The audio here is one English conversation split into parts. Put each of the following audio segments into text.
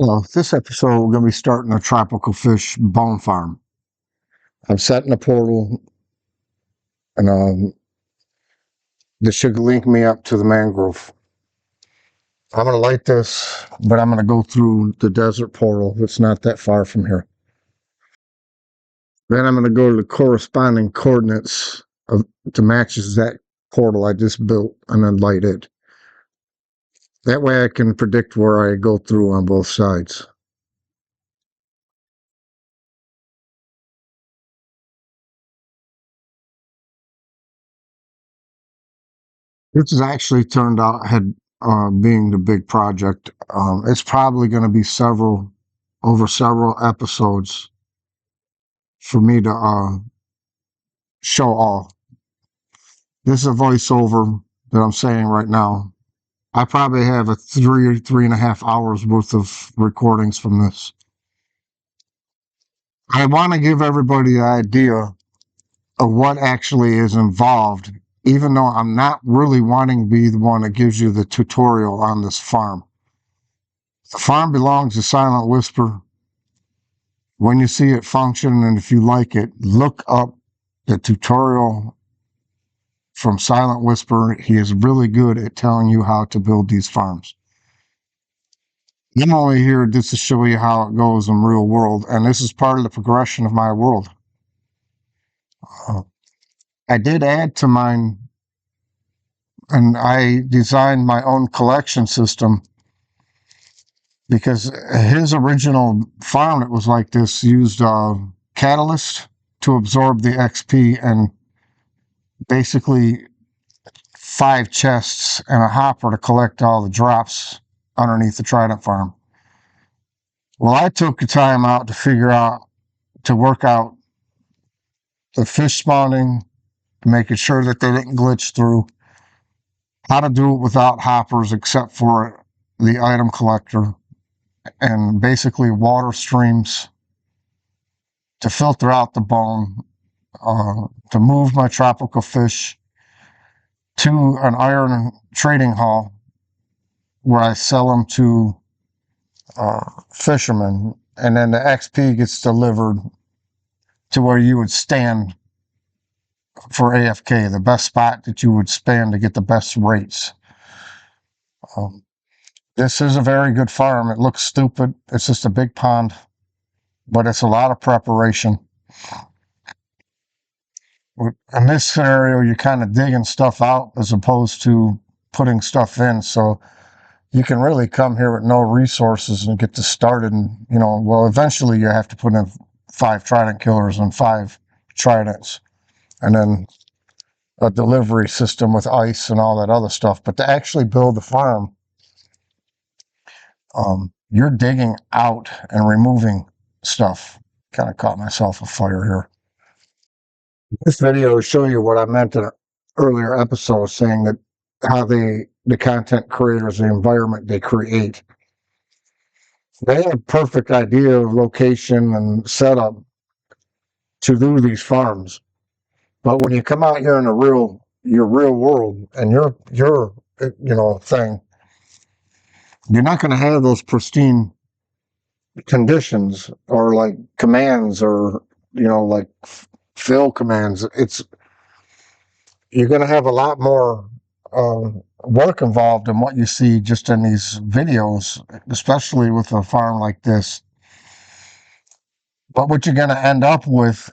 Well, this episode we're going to be starting a tropical fish bone farm. I'm setting a portal, and this should link me up to the mangrove. I'm going to light this, but I'm going to go through the desert portal. It's not that far from here. Then I'm going to go to the corresponding coordinates to matches that portal I just built, and then light it. That way I can predict where I go through on both sides. This has actually turned out being the big project. It's probably going to be over several episodes for me to show all. This is a voiceover that I'm saying right now. I probably have a 3.5 hours worth of recordings from this. I want to give everybody an idea of what actually is involved, even though I'm not really wanting to be the one that gives you the tutorial on this farm. The farm belongs to Silent Whisper. When you see it function, and if you like it, look up the tutorial from Silent Whisper. He is really good at telling you how to build these farms. I'm only here just to show you how it goes in real world, and this is part of the progression of my world. I did add to mine, and I designed my own collection system, because his original farm that was like this used catalyst to absorb the XP, and basically 5 chests and a hopper to collect all the drops underneath the trident farm. Well, I took the time out to work out the fish spawning, making sure that they didn't glitch through, how to do it without hoppers except for the item collector, and basically water streams to filter out the bone, to move my tropical fish to an iron trading hall where I sell them to fishermen, and then the XP gets delivered to where you would stand for AFK, the best spot that you would spend to get the best rates. This is a very good farm. It looks stupid. It's just a big pond, but it's a lot of preparation. In this scenario, you're kind of digging stuff out as opposed to putting stuff in. So you can really come here with no resources and get this started. And, well, eventually you have to put in 5 trident killers and 5 tridents, and then a delivery system with ice and all that other stuff. But to actually build the farm, you're digging out and removing stuff. Kind of caught myself a fire here. This video will show you what I meant in an earlier episode, saying that how the content creators, the environment they create, they have a perfect idea of location and setup to do these farms. But when you come out here in your real world and your thing, you're not going to have those pristine conditions or like commands or like fill commands. You're going to have a lot more work involved in what you see just in these videos, especially with a farm like this. But what you're going to end up with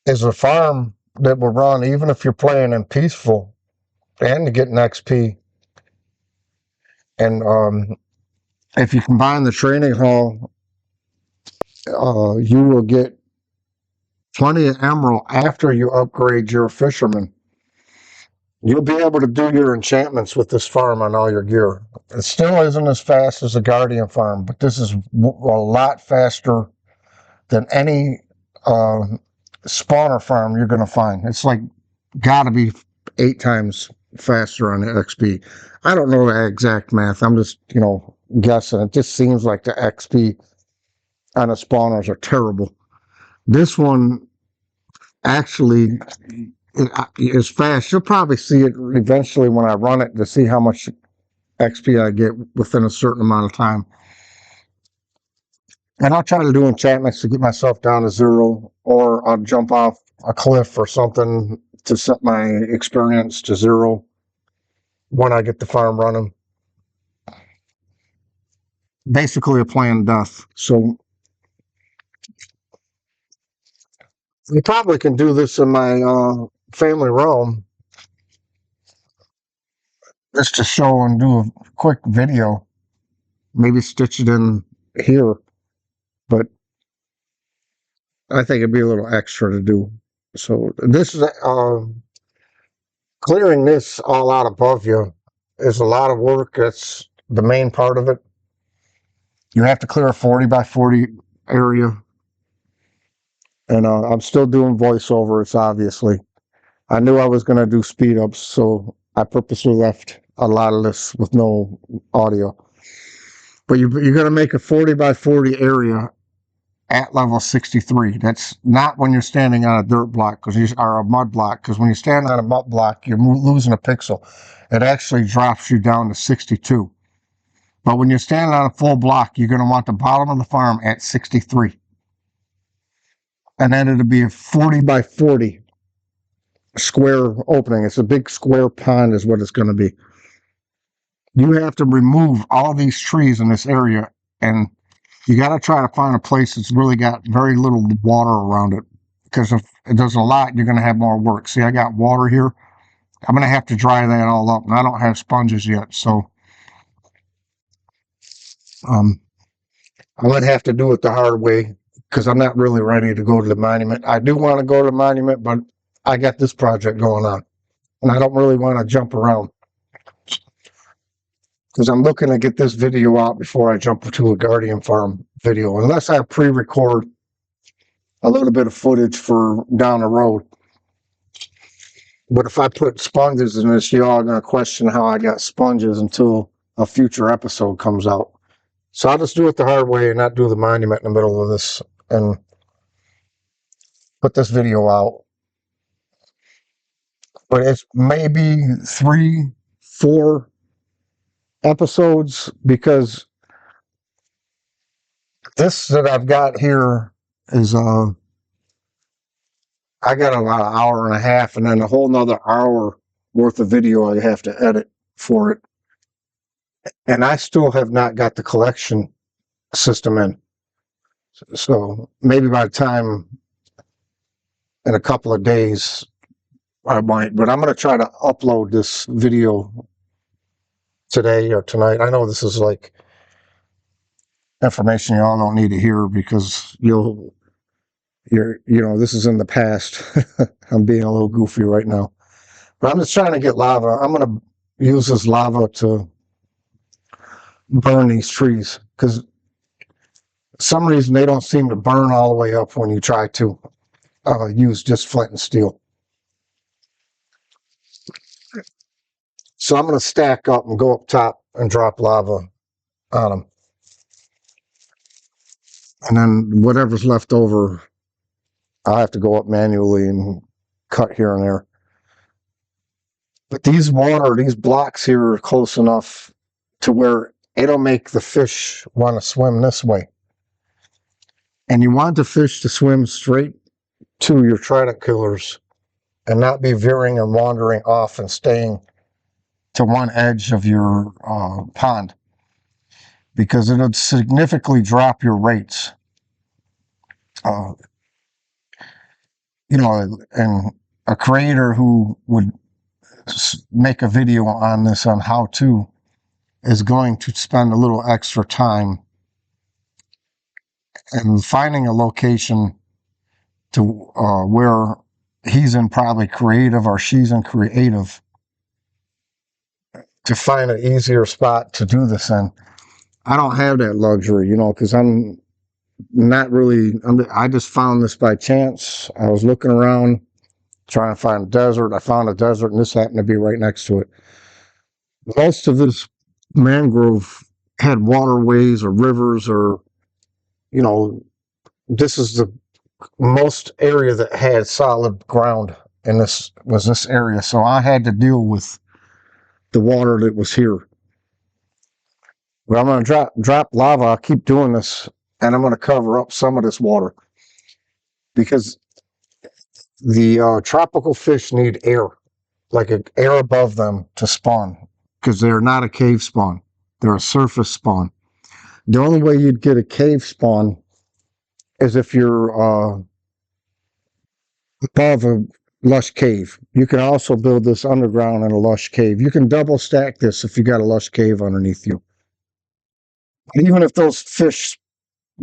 is a farm that will run even if you're playing in peaceful and to get an XP. And if you combine the training hall, you will get plenty of emerald after you upgrade your fisherman. You'll be able to do your enchantments with this farm on all your gear. It still isn't as fast as a Guardian farm, but this is a lot faster than any spawner farm you're going to find. It's like got to be 8 times faster on the XP. I don't know the exact math. I'm just, guessing. It just seems like the XP on the spawners are terrible. This one actually is fast. You'll probably see it eventually when I run it to see how much XP I get within a certain amount of time. And I'll try to do enchantments to get myself down to 0, or I'll jump off a cliff or something to set my experience to 0 when I get the farm running. Basically a planned death. So you probably can do this in my family realm, just to show and do a quick video. Maybe stitch it in here, but I think it'd be a little extra to do. So this is clearing this all out above you is a lot of work. That's the main part of it. You have to clear a 40 by 40 area. And I'm still doing voiceovers, obviously. I knew I was going to do speed ups, so I purposely left a lot of this with no audio. But you're going to make a 40 by 40 area at level 63. That's not when you're standing on a dirt block, or a mud block, because when you stand on a mud block, you're losing a pixel. It actually drops you down to 62. But when you're standing on a full block, you're going to want the bottom of the farm at 63. And then it'll be a 40 by 40 square opening. It's a big square pond is what it's going to be. You have to remove all these trees in this area, and you got to try to find a place that's really got very little water around it, because if it does a lot, you're going to have more work. See, I got water here. I'm going to have to dry that all up, and I don't have sponges yet, so I would have to do it the hard way, because I'm not really ready to go to the monument. I do want to go to the monument, but I got this project going on, and I don't really want to jump around, because I'm looking to get this video out before I jump to a Guardian Farm video, unless I pre-record a little bit of footage for down the road. But if I put sponges in this, y'all are going to question how I got sponges until a future episode comes out. So I'll just do it the hard way and not do the monument in the middle of this and put this video out. But it's maybe 3, 4 episodes, because this that I've got here is I got about an hour and a half, and then a whole nother hour worth of video I have to edit for it. And I still have not got the collection system in. So maybe by the time in a couple of days I might, but I'm going to try to upload this video today or tonight. I know this is like information y'all don't need to hear, because this is in the past. I'm being a little goofy right now, but I'm just trying to get lava. I'm going to use this lava to burn these trees, because for some reason they don't seem to burn all the way up when you try to use just flint and steel. So I'm going to stack up and go up top and drop lava on them. And then whatever's left over, I'll have to go up manually and cut here and there. But these blocks here are close enough to where it'll make the fish want to swim this way. And you want the fish to swim straight to your trident killers and not be veering and wandering off and staying to one edge of your pond, because it'll significantly drop your rates. And a creator who would make a video on this on how to is going to spend a little extra time and finding a location to where he's in probably creative or she's in creative, to find an easier spot to do this in. I don't have that luxury, because I'm not really, I just found this by chance. I was looking around trying to find a desert. I found a desert, and this happened to be right next to it. Most of this mangrove had waterways or rivers, or this is the most area that had solid ground, and this was this area. So I had to deal with the water that was here. But I'm going to drop lava. I'll keep doing this and I'm going to cover up some of this water because the tropical fish need air, like air above them to spawn, because they're not a cave spawn. They're a surface spawn. The only way you'd get a cave spawn is if you're above a lush cave. You can also build this underground in a lush cave. You can double stack this if you got a lush cave underneath you. But even if those fish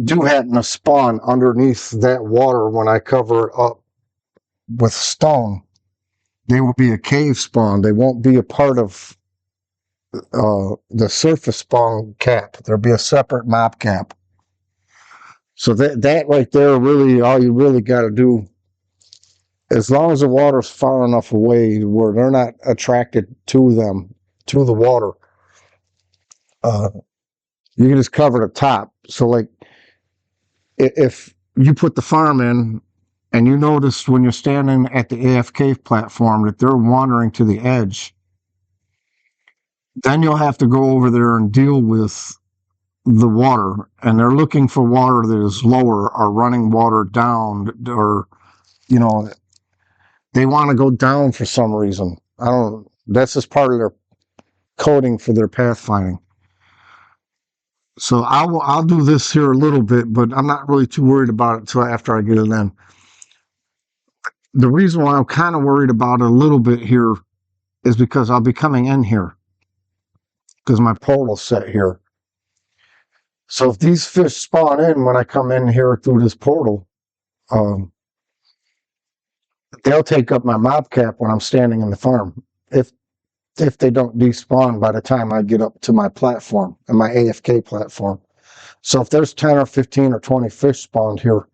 do happen to spawn underneath that water when I cover it up with stone, they will be a cave spawn. They won't be a part of the surface spawn cap. There'll be a separate mob cap. So that right there, really, all you really got to do, as long as the water's far enough away where they're not attracted to them, to the water, you can just cover the top. So like if you put the farm in and you notice when you're standing at the AFK platform that they're wandering to the edge, then you'll have to go over there and deal with the water, and they're looking for water that is lower or running water down, or they want to go down for some reason. That's just part of their coding for their pathfinding. So I'll do this here a little bit, but I'm not really too worried about it until after I get it in. The reason why I'm kind of worried about it a little bit here is because I'll be coming in here because my portal's set here. So if these fish spawn in when I come in here through this portal, they'll take up my mob cap when I'm standing in the farm. If they don't despawn by the time I get up to my platform and my AFK platform. So if there's 10 or 15 or 20 fish spawned here,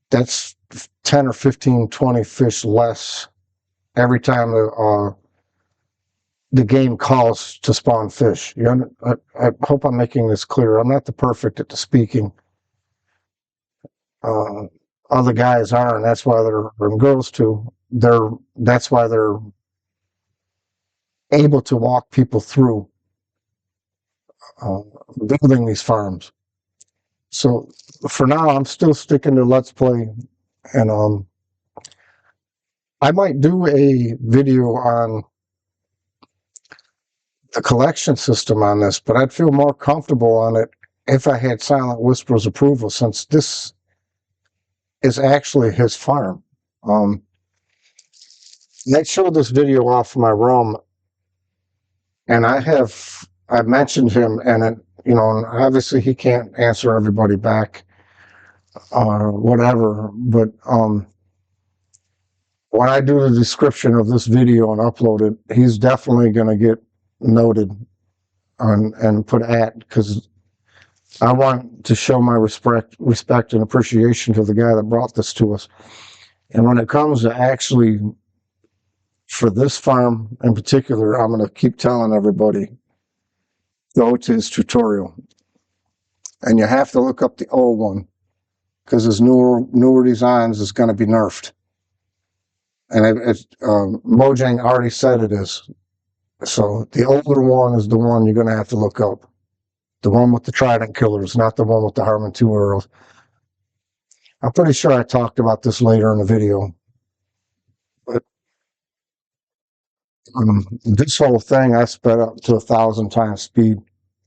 that's 10 or 15, 20 fish less every time the game calls to spawn fish. I hope I'm making this clear. I'm not the perfect at the speaking. Other guys are, and that's why and girls too. That's why they're able to walk people through building these farms. So for now, I'm still sticking to Let's Play, and I might do a video on the collection system on this, but I'd feel more comfortable on it if I had Silent Whisper's approval, since this is actually his farm. They showed this video off my room, and I've mentioned him, and obviously he can't answer everybody back or whatever, but when I do the description of this video and upload it, he's definitely going to get noted and put at, because I want to show my respect and appreciation to the guy that brought this to us. And when it comes to actually, for this farm in particular, I'm going to keep telling everybody, go to his tutorial. And you have to look up the old one, because his newer designs is going to be nerfed. And Mojang already said it is. So the older one is the one you're going to have to look up. The one with the trident killers, not the one with the Harmon 2 arrows. I'm pretty sure I talked about this later in the video. But this whole thing I sped up to 1,000 times speed.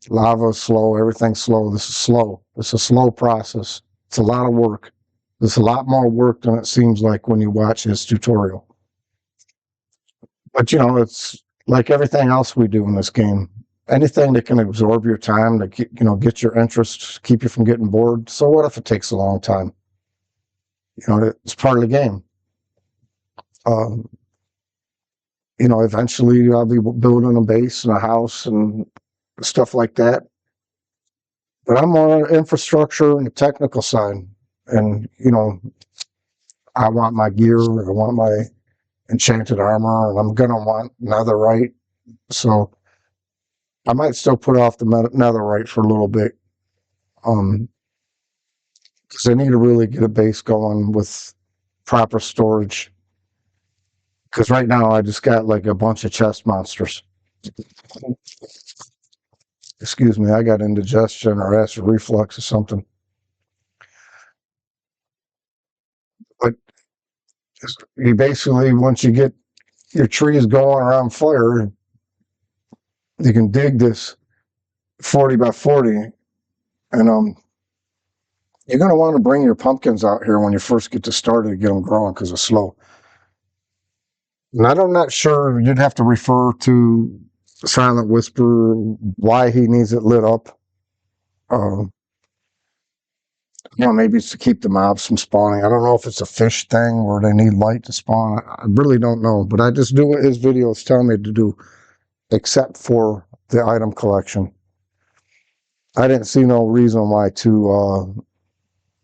Lava is slow, everything's slow. This is slow. It's a slow process. It's a lot of work. It's a lot more work than it seems like when you watch his tutorial. But it's like everything else we do in this game. Anything that can absorb your time, to get your interest, keep you from getting bored. So what if it takes a long time? It's part of the game. Eventually I'll be building a base and a house and stuff like that. But I'm on infrastructure and the technical side. And, I want my gear, I want my enchanted armor, and I'm going to want netherite. So I might still put off the netherite for a little bit. Because I need to really get a base going with proper storage. Because right now I just got like a bunch of chest monsters. Excuse me, I got indigestion or acid reflux or something. You basically, once you get your trees going around fire, you can dig this 40 by 40, and you're going to want to bring your pumpkins out here when you first get to started to get them growing because it's slow. And I'm not sure, you'd have to refer to Silent Whisper why he needs it lit up. Maybe it's to keep the mobs from spawning. I don't know if it's a fish thing where they need light to spawn. I really don't know, but I just do what his videos tell me to do, except for the item collection. I didn't see no reason why to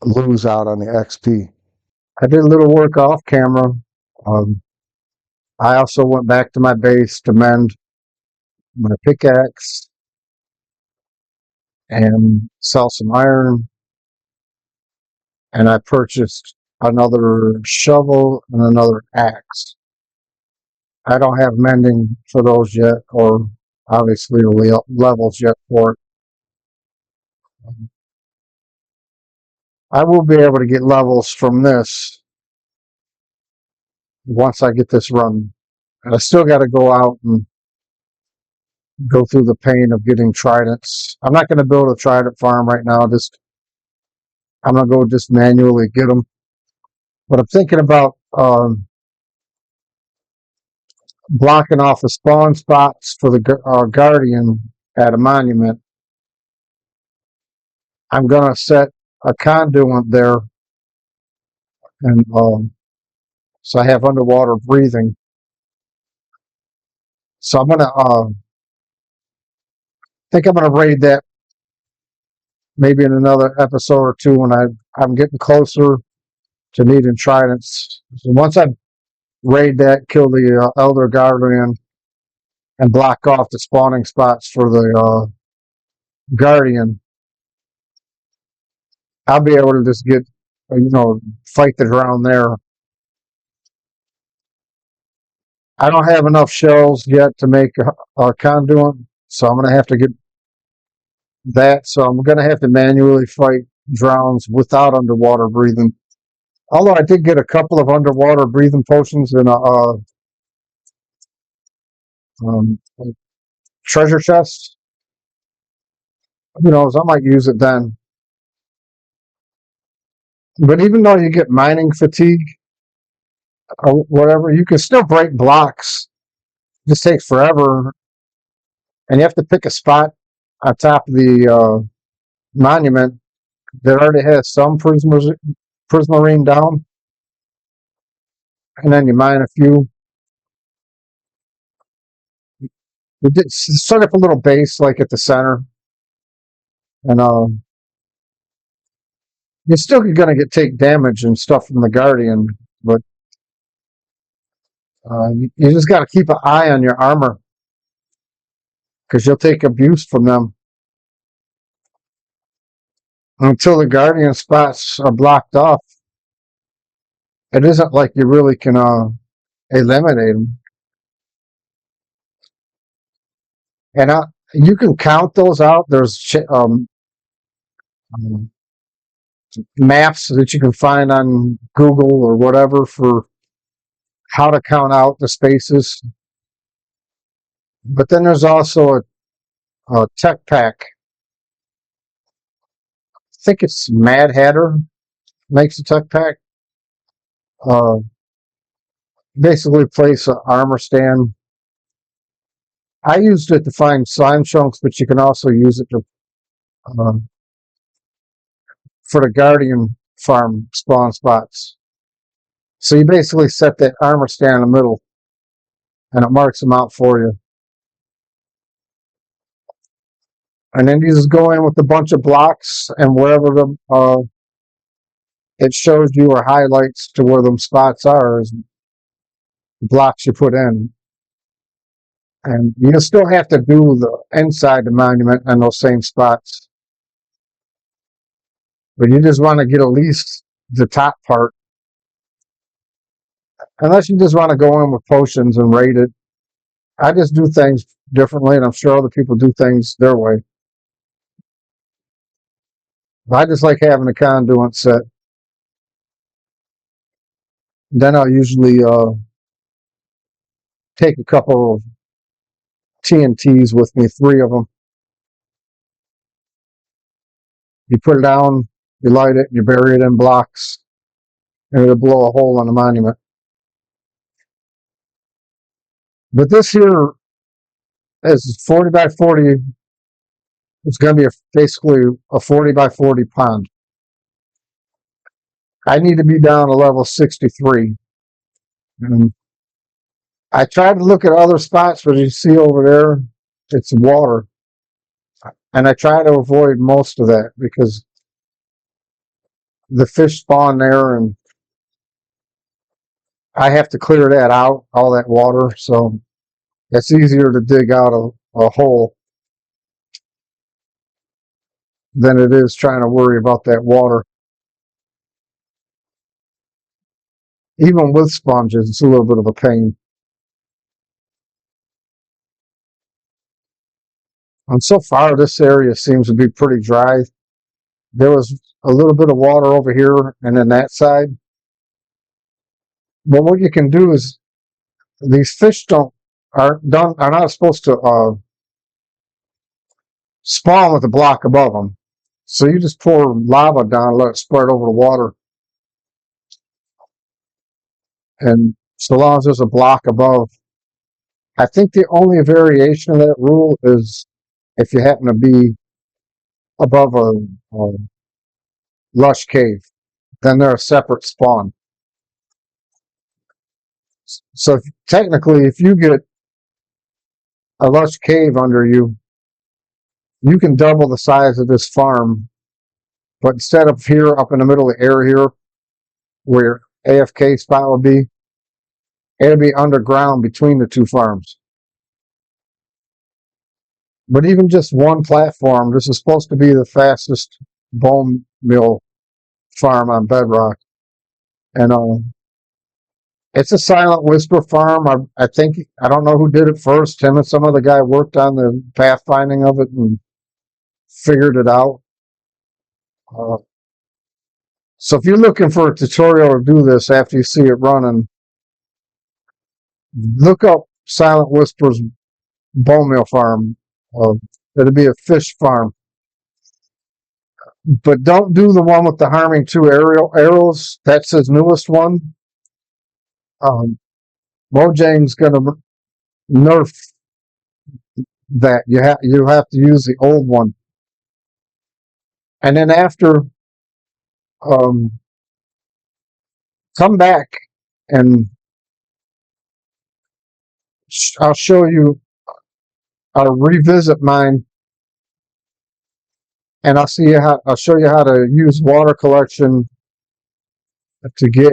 lose out on the XP. I did a little work off camera. I also went back to my base to mend my pickaxe and sell some iron. And I purchased another shovel and another axe. I don't have mending for those yet, or obviously levels yet for it. I will be able to get levels from this once I get this run. And I still got to go out and go through the pain of getting tridents. I'm not going to build a trident farm right now. I'm going to go just manually get them. But I'm thinking about blocking off the spawn spots for the guardian at a monument. I'm going to set a conduit there, and so I have underwater breathing. So I'm going to think I'm going to raid that maybe in another episode or two when I'm getting closer to needing tridents. So once I raid that, kill the elder guardian, and block off the spawning spots for the guardian, I'll be able to just get, fight the ground there. I don't have enough shells yet to make a conduit, so I'm going to have to get that. So I'm going to have to manually fight drowns without underwater breathing. Although I did get a couple of underwater breathing potions in a treasure chest. Who knows? I might use it then. But even though you get mining fatigue or whatever, you can still break blocks. It just takes forever, and you have to pick a spot on top of the monument that already has some prismarine down, and then you mine a few. You set up a little base like at the center, and you're still going to take damage and stuff from the guardian, but you just got to keep an eye on your armor because you'll take abuse from them until the guardian spots are blocked off. It isn't like you really can eliminate them. And you can count those out. There's maps that you can find on Google or whatever for how to count out the spaces. But then there's also a tech pack. I think it's Mad Hatter makes a tech pack. Basically place an armor stand. I used it to find slime chunks, but you can also use it to for the guardian farm spawn spots. So you basically set that armor stand in the middle, and it marks them out for you. And then you just go in with a bunch of blocks, and wherever it shows you or highlights to where them spots are is the blocks you put in. And you still have to do the inside the monument on those same spots. But you just want to get at least the top part. Unless you just want to go in with potions and raid it. I just do things differently, and I'm sure other people do things their way. I just like having a conduit set. Then I'll usually take a couple of TNTs with me, 3 of them. You put it down, you light it, you bury it in blocks, and it'll blow a hole in the monument. But this here is 40 by 40. It's going to be basically a 40 by 40 pond. I need to be down to level 63. And I tried to look at other spots, but you see over there, it's water. And I try to avoid most of that because the fish spawn there and I have to clear that out, all that water. So it's easier to dig out a hole than it is trying to worry about that water. Even with sponges, it's a little bit of a pain. And so far, this area seems to be pretty dry. There was a little bit of water over here and then that side. But what you can do is these fish are not supposed to spawn with a block above them. So you just pour lava down, let it spread over the water. And so long as there's a block above, I think the only variation of that rule is if you happen to be above a lush cave, then they're a separate spawn. So technically, if you get a lush cave under you, you can double the size of this farm. But instead of here up in the middle of the air here, where AFK spot would be, it'll be underground between the 2 farms. But even just one platform, this is supposed to be the fastest bone mill farm on Bedrock. And it's a Silent Whisper farm. I think, I don't know who did it first. Him and some other guy worked on the pathfinding of it and figured it out. So if you're looking for a tutorial to do this after you see it running, look up Silent Whisper's bone meal farm. It'll be a fish farm. But don't do the one with the harming 2 arrows. That's his newest one. Mojang's going to nerf that. You have to use the old one. And then after, come back and I'll show you. I'll revisit mine, and I'll show you how to use water collection to get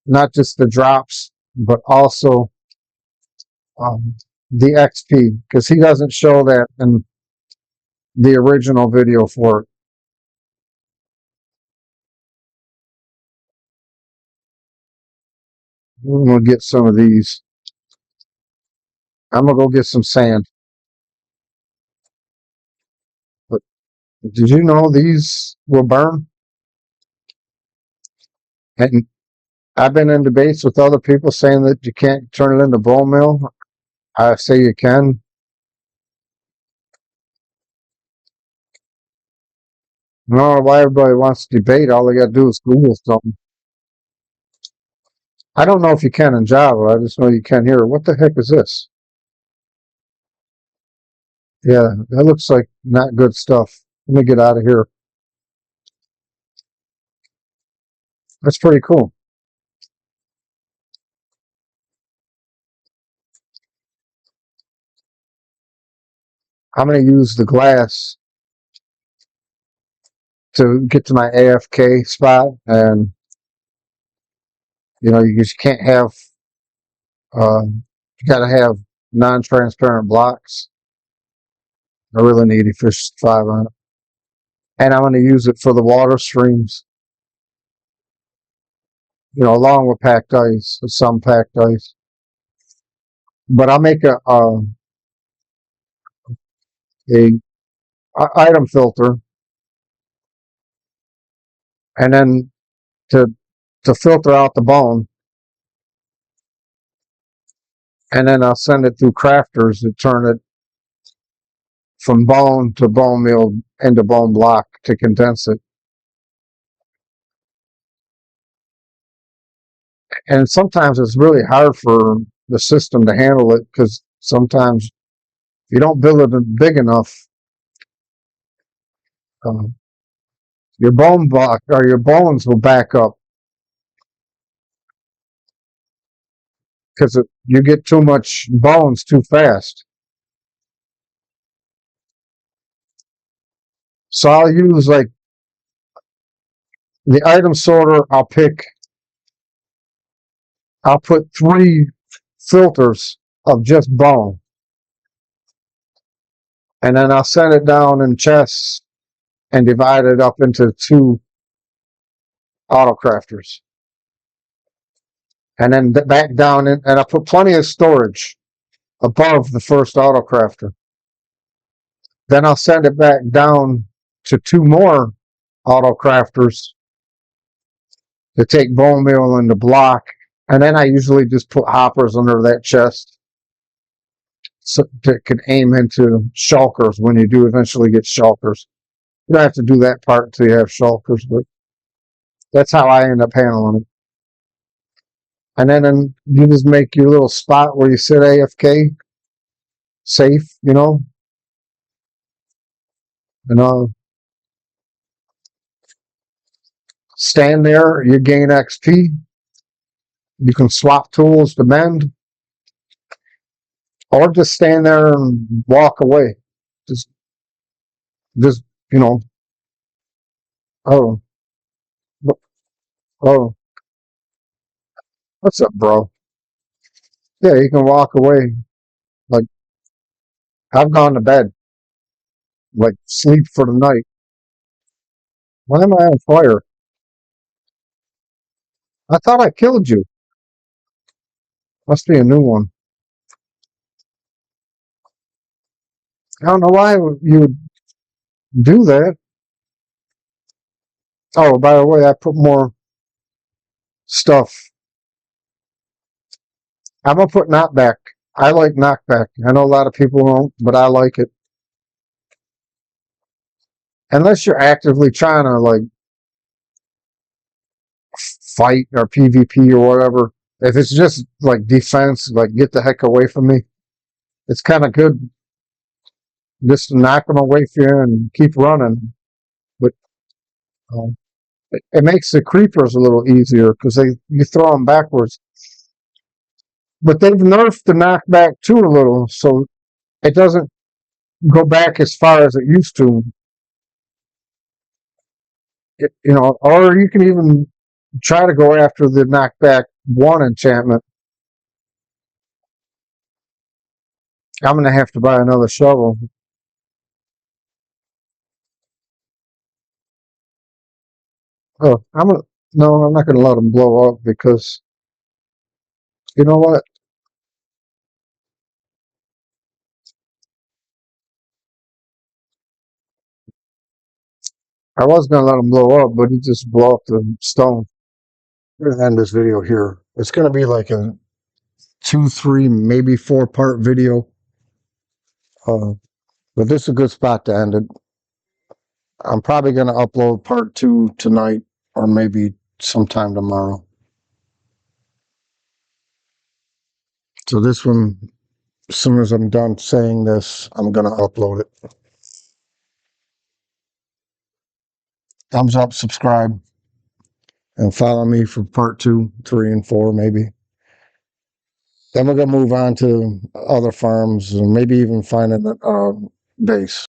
not just the drops, but also the XP, because he doesn't show that in the original video for it. I'm gonna get some of these. I'm gonna go get some sand. But did you know these will burn? And I've been in debates with other people saying that you can't turn it into bone meal. I say you can. No, why everybody wants to debate, all they got to do is Google something. I don't know if you can in Java. I just know you can here. What the heck is this? Yeah, that looks like not good stuff. Let me get out of here. That's pretty cool. I'm going to use the glass to get to my AFK spot, and you just can't have. You got to have non-transparent blocks. I really need efficiency 5 on it, and I'm going to use it for the water streams. Along with packed ice, some packed ice. But I'll make a item filter, and then to filter out the bone, and then I'll send it through crafters to turn it from bone to bone meal into bone block to condense it. And sometimes it's really hard for the system to handle it because sometimes if you don't build it big enough, your bone block or your bones will back up because you get too much bones too fast. So I'll use like the item sorter. I'll put 3 filters of just bone, and then I'll set it down in chests and divide it up into 2 auto crafters. And then back down in, and I put plenty of storage above the first auto crafter. Then I'll send it back down to 2 more auto crafters to take bone meal into block. And then I usually just put hoppers under that chest so it can aim into shulkers when you do eventually get shulkers. You don't have to do that part until you have shulkers, but that's how I end up handling it. And then you just make your little spot where you sit AFK, safe, and stand there, you gain XP. You can swap tools to mend, or just stand there and walk away. Just, oh, oh, what's up, bro? Yeah, you can walk away. Like, I've gone to bed, like, sleep for the night. Why am I on fire? I thought I killed you. Must be a new one. I don't know why you would do that. Oh, by the way, I put more stuff. I'm gonna put knockback. I like knockback. I know a lot of people don't, but I like it. Unless you're actively trying to like fight or PvP or whatever. If it's just like defense, like get the heck away from me. It's kind of good just to knock them away from you and keep running. But it makes the creepers a little easier because you throw them backwards. But they've nerfed the knockback too a little, so it doesn't go back as far as it used to. Or you can even try to go after the knockback 1 enchantment. I'm gonna have to buy another shovel. Oh, no, I'm not gonna let them blow up because you know what? I was gonna let them blow up, but he just blew up the stone. I'm gonna end this video here. It's gonna be like a 2, 3, maybe 4-part video. But this is a good spot to end it. I'm probably gonna upload part 2 tonight or maybe sometime tomorrow. So this one, as soon as I'm done saying this, I'm gonna upload it. Thumbs up, subscribe, and follow me for part 2, 3, and 4 maybe. Then we're gonna move on to other farms and maybe even find a base.